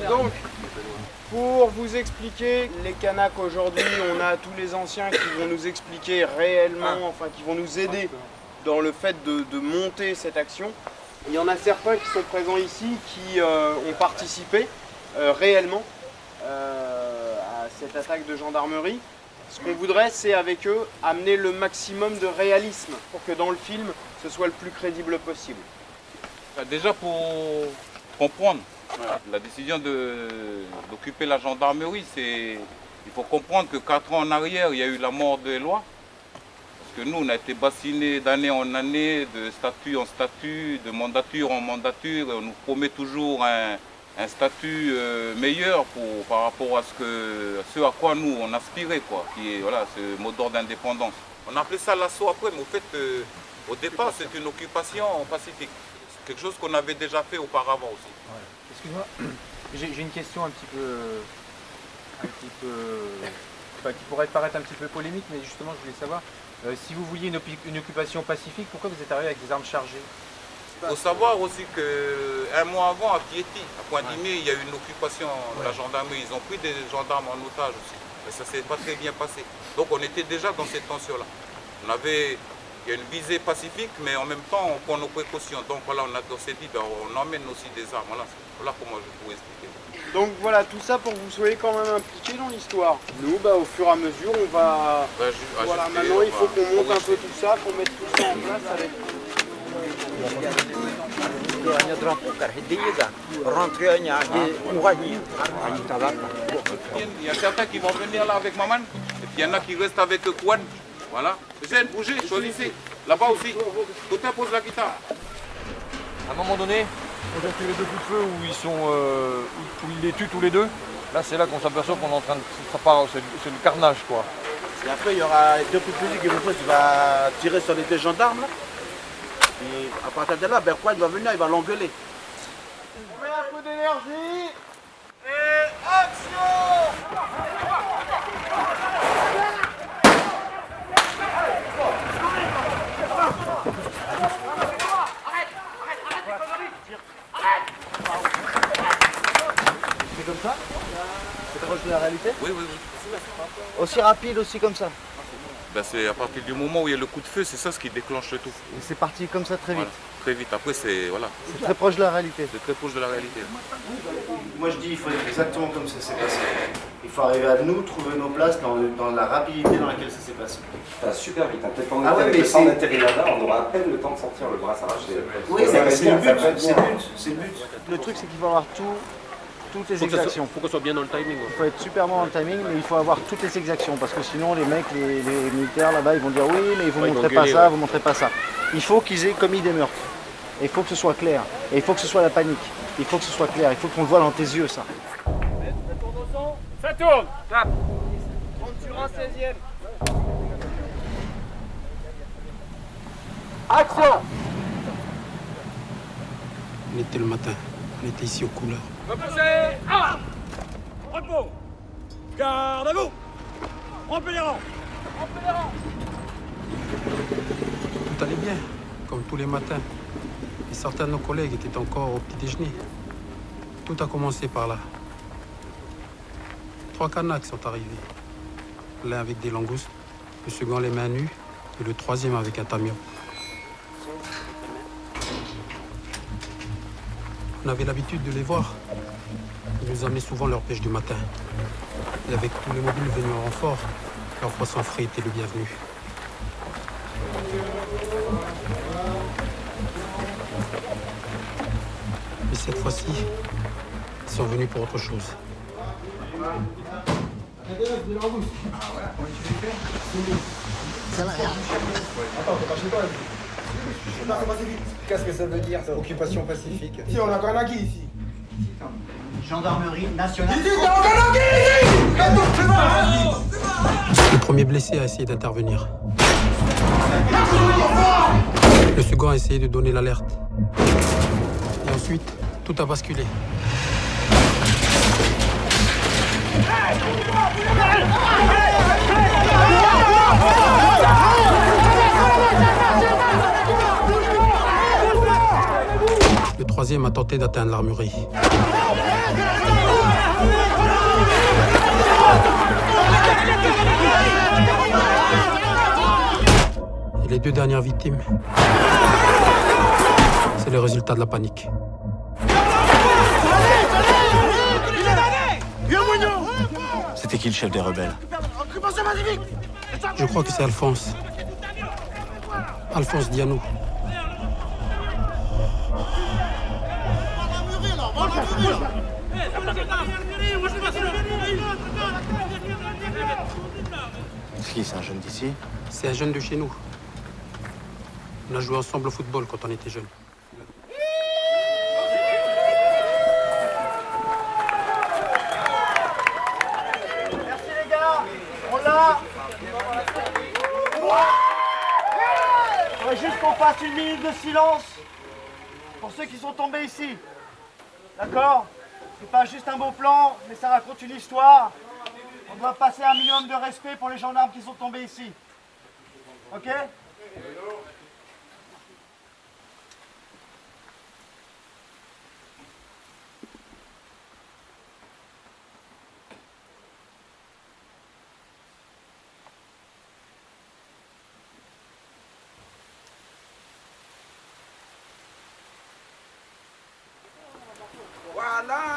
Donc, pour vous expliquer, les Kanaks aujourd'hui, on a tous les anciens qui vont nous expliquer réellement, enfin qui vont nous aider dans le fait de monter cette action. Il y en a certains qui sont présents ici qui ont participé réellement à cette attaque de gendarmerie. Ce qu'on voudrait, c'est avec eux amener le maximum de réalisme pour que dans le film, ce soit le plus crédible possible. Déjà pour comprendre la décision d'occuper la gendarmerie, il faut comprendre que 4 ans en arrière, il y a eu la mort de Éloi. Parce que nous, on a été bassinés d'année en année, de statut en statut, de mandature en mandature, et on nous promet toujours un statut meilleur par rapport à ce à quoi nous on aspirait, quoi, qui est voilà, ce mot d'ordre d'indépendance. On appelait ça l'assaut après, mais au fait, au départ, c'est une occupation pacifique. C'est quelque chose qu'on avait déjà fait auparavant aussi. Ouais. Excuse-moi, j'ai une question un petit peu enfin, qui pourrait paraître un petit peu polémique, mais justement, je voulais savoir, si vous vouliez une occupation pacifique, pourquoi vous êtes arrivé avec des armes chargées? Il faut savoir aussi qu'un mois avant, à Piéty, à Pointe-Dimé, il y a eu une occupation de la gendarmerie. Ils ont pris des gendarmes en otage aussi. Mais ça ne s'est pas très bien passé. Donc on était déjà dans cette tension-là. Il y a une visée pacifique, mais en même temps, on prend nos précautions. Donc voilà, on s'est dit, ben, on emmène aussi des armes. Voilà comment je pourrais expliquer. Donc voilà, tout ça pour que vous soyez quand même impliqués dans l'histoire. Nous, au fur et à mesure, on va... voilà, maintenant il faut qu'on monte un peu tout ça, qu'on mette tout ça en place avec... Il y a certains qui vont venir là avec Maman, et puis il y en a qui restent avec Kouane. Voilà. Essayez de bouger, choisissez. Là-bas aussi. Tout pose la guitare. À un moment donné, quand on tire les 2 coups de feu où ils les tuent tous les deux, là c'est là qu'on s'aperçoit qu'on est en train de... C'est le carnage, quoi. Et après il y aura 2 coups de fusil qui va tirer sur les 2 gendarmes là. Et à partir de là, Berquois il va venir, il va l'engueuler. On met un peu d'énergie et action! C'est comme ça? C'est proche de la réalité? Oui. Aussi rapide, aussi comme ça? Ben, c'est à partir du moment où il y a le coup de feu, c'est ça ce qui déclenche le tout. Et c'est parti comme ça très vite? Voilà. Très vite. Après, c'est voilà. C'est très proche de la réalité? C'est très proche de la réalité. Moi je dis il faut être exactement comme ça s'est passé. Il faut arriver à nous trouver nos places dans la rapidité dans laquelle ça s'est passé. Super vite, hein. Peut-être qu'on Ah ouais, mais on atterrit là-bas, on aura à peine le temps de sortir le bras s'arracher. Oui, c'est le but, c'est le but. Le truc c'est qu'il faut avoir toutes les exactions. Il faut qu'on soit bien dans le timing. Il faut être super bon dans le timing, mais il faut avoir toutes les exactions parce que sinon les mecs, les militaires là-bas, ils vont dire oui, mais vous ne montrez pas ça, vous montrez pas ça. Il faut qu'ils aient commis des meurtres. Et il faut que ce soit clair. Et il faut que ce soit la panique. Il faut que ce soit clair. Il faut qu'on le voit dans tes yeux, ça. Ça tourne. Tape. On sur un 16e. Action! On était le matin. On était ici aux couleurs. Repoussez. Repos. Garde à vous. Rompez les rangs. Tout allait bien, comme tous les matins. Et certains de nos collègues étaient encore au petit déjeuner. Tout a commencé par là. 3 Kanaks sont arrivés. L'un avec des langoustes, le second les mains nues et le 3e avec un tamion. On avait l'habitude de les voir. Ils nous amenaient souvent leur pêche du matin. Et avec tous les mobiles venus en renfort, leur poisson frais était le bienvenu. Mais cette fois-ci, ils sont venus pour autre chose. Qu'est-ce que ça veut dire, ça, occupation pacifique? Si, on a Kanaki ici. Gendarmerie nationale. Ici, t'es en Kanaki ici! Le premier blessé a essayé d'intervenir. Le second a essayé de donner l'alerte. Et ensuite, tout a basculé. Le troisième a tenté d'atteindre l'armurerie. Et les deux dernières victimes, c'est le résultat de la panique. C'était qui le chef des rebelles? Je crois que c'est Alphonse. Alphonse Dianou. C'est qui, c'est un jeune d'ici? C'est un jeune de chez nous. On a joué ensemble au football quand on était jeunes. Merci les gars, on l'a. Il faudrait juste qu'on fasse une minute de silence pour ceux qui sont tombés ici. D'accord? C'est pas juste un beau plan, mais ça raconte une histoire. On doit passer un minimum de respect pour les gendarmes qui sont tombés ici. Ok? Voilà.